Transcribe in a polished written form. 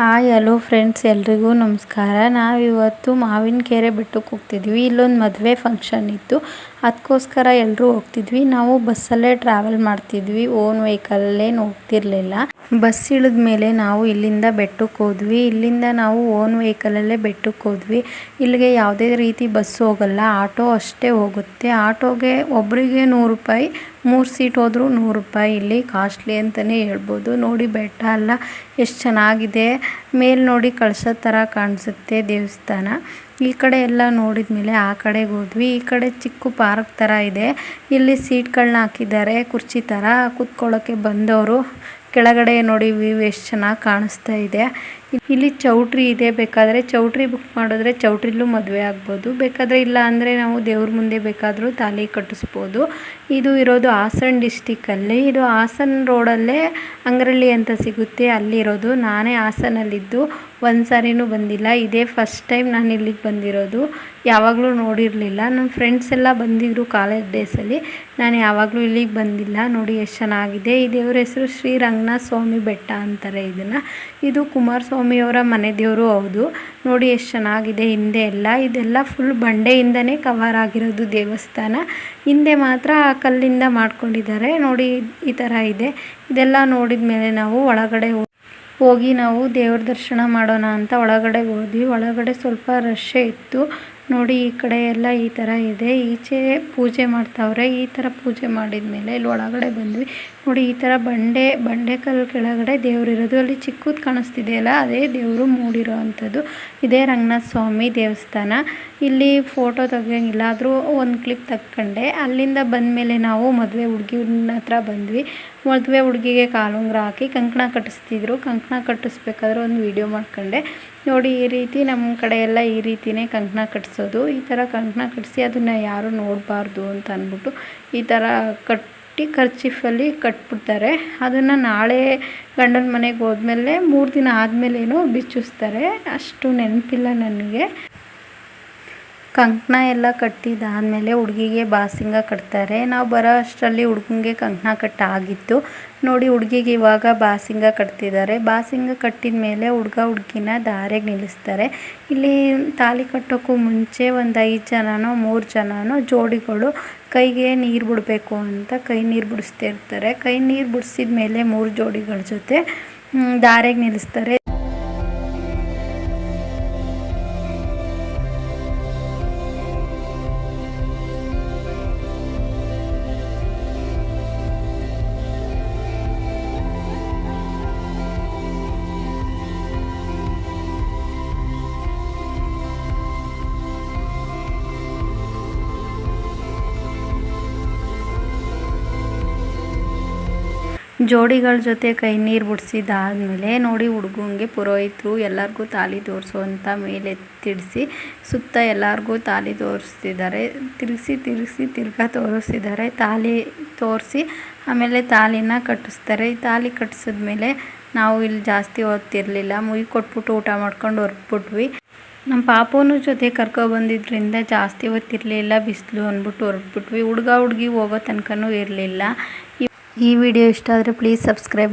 Hi hello friends, ಎಲ್ರಿಗೂ ನಮಸ್ಕಾರ. ನಾವಿವತ್ತು ಮಾವಿನಕೆರೆ ಬೆಟ್ಟಕ್ಕೆ ಹೋಗ್ತಿದ್ವಿ. ಇಲ್ಲೊಂದು ಮದುವೆ ಫಂಕ್ಷನ್ ಇತ್ತು, ಅದಕ್ಕೋಸ್ಕರ ಎಲ್ಲರೂ ಹೋಗ್ತಿದ್ವಿ. ನಾವು ಬಸ್ಸಲ್ಲೇ ಟ್ರಾವೆಲ್ ಮಾಡ್ತಿದ್ವಿ, ಓನ್ ವೆಹಿಕಲ್ಲೇನು ಹೋಗ್ತಿರ್ಲಿಲ್ಲ. ಬಸ್ ಇಳಿದ ಮೇಲೆ ನಾವು ಇಲ್ಲಿಂದ ಬೆಟ್ಟಕ್ಕೆ ಹೋದ್ವಿ. ಇಲ್ಲಿಂದ ನಾವು ಓನ್ ವೆಹಿಕಲಲ್ಲೇ ಬೆಟ್ಟಕ್ಕೆ ಹೋದ್ವಿ. ಇಲ್ಲಿಗೆ ಯಾವುದೇ ರೀತಿ ಬಸ್ ಹೋಗಲ್ಲ, ಆಟೋ ಅಷ್ಟೇ ಹೋಗುತ್ತೆ. ಆಟೋಗೆ ಒಬ್ಬರಿಗೆ 100 ರೂಪಾಯಿ, 3 ಸೀಟ್ ಹೋದರೂ 100 ರೂಪಾಯಿ. ಇಲ್ಲಿ ಕಾಸ್ಟ್ಲಿ ಅಂತಲೇ ಹೇಳ್ಬೋದು. ನೋಡಿ ಬೆಟ್ಟ ಎಲ್ಲ ಎಷ್ಟು ಚೆನ್ನಾಗಿದೆ. ಮೇಲೆ ನೋಡಿ ಕಳಸದ ಥರ ಕಾಣಿಸುತ್ತೆ ದೇವಸ್ಥಾನ. ಈ ಕಡೆ ಎಲ್ಲ ನೋಡಿದ ಮೇಲೆ ಆ ಕಡೆಗೆ ಹೋದ್ವಿ. ಈ ಕಡೆ ಚಿಕ್ಕ ಪಾರ್ಕ್ ಥರ ಇದೆ. ಇಲ್ಲಿ ಸೀಟ್ಗಳನ್ನ ಹಾಕಿದ್ದಾರೆ, ಕುರ್ಚಿ ಥರ ಕೂತ್ಕೊಳ್ಳೋಕ್ಕೆ ಬಂದವರು. ಕೆಳಗಡೆ ನೋಡಿ ವ್ಯೂ ಎಷ್ಟು ಚೆನ್ನಾಗಿ ಕಾಣಿಸ್ತಾ ಇದೆ. ಇಲ್ಲಿ ಚೌಟ್ರಿ ಇದೆ, ಬೇಕಾದರೆ ಚೌಟ್ರಿ ಬುಕ್ ಮಾಡಿದ್ರೆ ಚೌಟ್ರಿಲೂ ಮದುವೆ ಆಗ್ಬೋದು. ಬೇಕಾದರೆ ಇಲ್ಲ ಅಂದರೆ ನಾವು ದೇವ್ರ ಮುಂದೆ ಬೇಕಾದರೂ ತಾಲಿ ಕಟ್ಟಿಸ್ಬೋದು. ಇದು ಇರೋದು ಹಾಸನ ಡಿಸ್ಟಿಕಲ್ಲಿ. ಇದು ಹಾಸನ ರೋಡಲ್ಲೇ ಅಂಗರಳ್ಳಿ ಅಂತ ಸಿಗುತ್ತೆ, ಅಲ್ಲಿರೋದು. ನಾನೇ ಹಾಸನಲ್ಲಿದ್ದು ಒಂದು ಸಾರಿನೂ ಬಂದಿಲ್ಲ, ಇದೇ ಫಸ್ಟ್ ಟೈಮ್ ನಾನು ಇಲ್ಲಿಗೆ ಬಂದಿರೋದು. ಯಾವಾಗಲೂ ನೋಡಿರಲಿಲ್ಲ. ನನ್ನ ಫ್ರೆಂಡ್ಸ್ ಎಲ್ಲ ಬಂದಿದ್ದರು ಕಾಲೇಜ್ ಡೇಸಲ್ಲಿ, ನಾನು ಯಾವಾಗಲೂ ಇಲ್ಲಿಗೆ ಬಂದಿಲ್ಲ. ನೋಡಿ ಎಷ್ಟು ಚೆನ್ನಾಗಿದೆ. ಈ ದೇವ್ರ ಹೆಸರು ಶ್ರೀ ರಂಗನಾಥ ಸ್ವಾಮಿ ಬೆಟ್ಟ ಅಂತಾರೆ ಇದನ್ನು. ಇದು ಕುಮಾರಸ್ವಾಮಿಯವರ ಮನೆ ದೇವರು ಹೌದು. ನೋಡಿ ಎಷ್ಟು ಚೆನ್ನಾಗಿದೆ. ಹಿಂದೆ ಎಲ್ಲ ಇದೆಲ್ಲ ಫುಲ್ ಬಂಡೆಯಿಂದನೇ ಕವರ್ ಆಗಿರೋದು ದೇವಸ್ಥಾನ. ಹಿಂದೆ ಮಾತ್ರ ಕಲ್ಲಿಂದ ಮಾಡ್ಕೊಂಡಿದ್ದಾರೆ. ನೋಡಿ ಈ ಥರ ಇದೆ. ಇದೆಲ್ಲ ನೋಡಿದ ಮೇಲೆ ನಾವು ಒಳಗಡೆ ಹೋಗಿ ನಾವು ದೇವ್ರ ದರ್ಶನ ಮಾಡೋಣ ಅಂತ ಒಳಗಡೆ ಹೋದ್ವಿ. ಒಳಗಡೆ ಸ್ವಲ್ಪ ರಶ್ಶೇ ಇತ್ತು. ನೋಡಿ ಈ ಕಡೆ ಎಲ್ಲ ಈ ಥರ ಇದೆ. ಈಚೆ ಪೂಜೆ ಮಾಡ್ತಾವ್ರೆ. ಈ ಥರ ಪೂಜೆ ಮಾಡಿದ ಮೇಲೆ ಇಲ್ಲಿ ಒಳಗಡೆ ಬಂದ್ವಿ. ನೋಡಿ ಈ ಥರ ಬಂಡೆಕಲ್ಲು ಕೆಳಗಡೆ ದೇವ್ರು ಇರೋದು. ಅಲ್ಲಿ ಚಿಕ್ಕದು ಕಾಣಿಸ್ತಿದೆಯಲ್ಲ, ಅದೇ ದೇವರು ಮೂಡಿರೋ ಅಂಥದ್ದು. ಇದೇ ರಂಗನಾಥ ಸ್ವಾಮಿ ದೇವಸ್ಥಾನ. ಇಲ್ಲಿ ಫೋಟೋ ತೆಗಿಯೋಂಗಿಲ್ಲ, ಆದರೂ ಒಂದು ಕ್ಲಿಪ್ ತಕ್ಕೊಂಡೆ. ಅಲ್ಲಿಂದ ಬಂದಮೇಲೆ ನಾವು ಮದುವೆ ಹುಡುಗಿನ ಹತ್ರ ಬಂದ್ವಿ. ಮದುವೆ ಹುಡುಗಿಗೆ ಕಾಲುಂಗುರ ಹಾಕಿ ಕಂಕಣ ಕಟ್ಟಿಸ್ತಿದ್ರು. ಕಂಕಣ ಕಟ್ಟಿಸ್ಬೇಕಾದ್ರೆ ಒಂದು ವಿಡಿಯೋ ಮಾಡ್ಕೊಂಡೆ. ನೋಡಿ ಈ ರೀತಿ ನಮ್ಮ ಕಡೆ ಎಲ್ಲ ಈ ರೀತಿಯೇ ಕಂಕಣ ಕಟ್ಟಿಸೋದು. ಈ ಥರ ಕಂಕಣ ಕಟ್ಟಿಸಿ ಅದನ್ನು ಯಾರೂ ನೋಡಬಾರ್ದು ಅಂತ ಅಂದ್ಬಿಟ್ಟು ಈ ಥರ ಕಟ್ಟಿ ಕರ್ಚೀಫಲ್ಲಿ ಕಟ್ಬಿಡ್ತಾರೆ. ಅದನ್ನು ನಾಳೆ ಗಂಡನ ಮನೆಗೆ ಹೋದ್ಮೇಲೆ 3 ದಿನ ಆದಮೇಲೇನೋ ಬಿಚ್ಚಿಸ್ತಾರೆ. ಅಷ್ಟು ನೆನಪಿಲ್ಲ ನನಗೆ. ಕಂಕಣ ಎಲ್ಲ ಕಟ್ಟಿದಾದಮೇಲೆ ಹುಡುಗಿಗೆ ಬಾಸಿಂಗ ಕಟ್ತಾರೆ. ನಾವು ಬರೋ ಅಷ್ಟರಲ್ಲಿ ಹುಡುಗನಿಗೆ ಕಂಕಣ ಕಟ್ಟಾಗಿತ್ತು. ನೋಡಿ ಹುಡುಗಿಗೆ ಇವಾಗ ಬಾಸಿಂಗ ಕಟ್ತಿದ್ದಾರೆ. ಬಾಸಿಂಗ ಕಟ್ಟಿದ ಮೇಲೆ ಹುಡುಗ ಹುಡುಗಿನ ದಾರೆಗೆ ನಿಲ್ಲಿಸ್ತಾರೆ. ಇಲ್ಲಿ ತಾಲಿ ಕಟ್ಟೋಕ್ಕೂ ಮುಂಚೆ ಒಂದು 5 ಜನನೋ 3 ಜನನೋ ಜೋಡಿಗಳು ಕೈಗೆ ನೀರು ಬಿಡಬೇಕು ಅಂತ ಕೈ ನೀರು ಬಿಡಿಸ್ತಾ ಇರ್ತಾರೆ. ಕೈ ನೀರು ಬಿಡಿಸಿದ ಮೇಲೆ 3 ಜೋಡಿಗಳ ಜೊತೆ ದಾರೆಗೆ ನಿಲ್ಲಿಸ್ತಾರೆ. ಜೋಡಿಗಳ ಜೊತೆ ಕೈ ನೀರು ಬಿಡಿಸಿದಾದ್ಮೇಲೆ ನೋಡಿ ಹುಡುಗಂಗೆ ಪುರೋಹಿತರು ಎಲ್ಲರಿಗೂ ತಾಲಿ ತೋರಿಸು ಅಂತ ಮೇಲೆ ತಿಡಿಸಿ ಸುತ್ತ ಎಲ್ಲರಿಗೂ ತಾಲಿ ತೋರಿಸ್ತಿದ್ದಾರೆ. ತಿರ್ಗಾ ತೋರಿಸ್ತಿದ್ದಾರೆ. ತಾಲಿ ತೋರಿಸಿ ಆಮೇಲೆ ತಾಲಿನ ಕಟ್ಟಿಸ್ತಾರೆ. ಈ ತಾಲಿ ಕಟ್ಟಿಸಿದ್ಮೇಲೆ ನಾವು ಇಲ್ಲಿ ಜಾಸ್ತಿ ಓದ್ತಿರಲಿಲ್ಲ, ಮುಗಿ ಕೊಟ್ಬಿಟ್ಟು ಊಟ ಮಾಡ್ಕೊಂಡು ಹೊರಟ್ಬಿಟ್ವಿ. ನಮ್ಮ ಪಾಪುನ ಜೊತೆ ಕರ್ಕೊಬಂದಿದ್ದರಿಂದ ಜಾಸ್ತಿ ಹೊತ್ತಿರಲಿಲ್ಲ, ಬಿಸಿಲು ಅಂದ್ಬಿಟ್ಟು ಹೊರಟ್ಬಿಟ್ವಿ. ಹುಡುಗ ಹುಡುಗಿ ಹೋಗೋ ತನಕನೂ ಇರಲಿಲ್ಲ. ಈ ವಿಡಿಯೋ ಇಷ್ಟ ಆದರೆ ಪ್ಲೀಸ್ ಸಬ್ಸ್ಕ್ರೈಬ್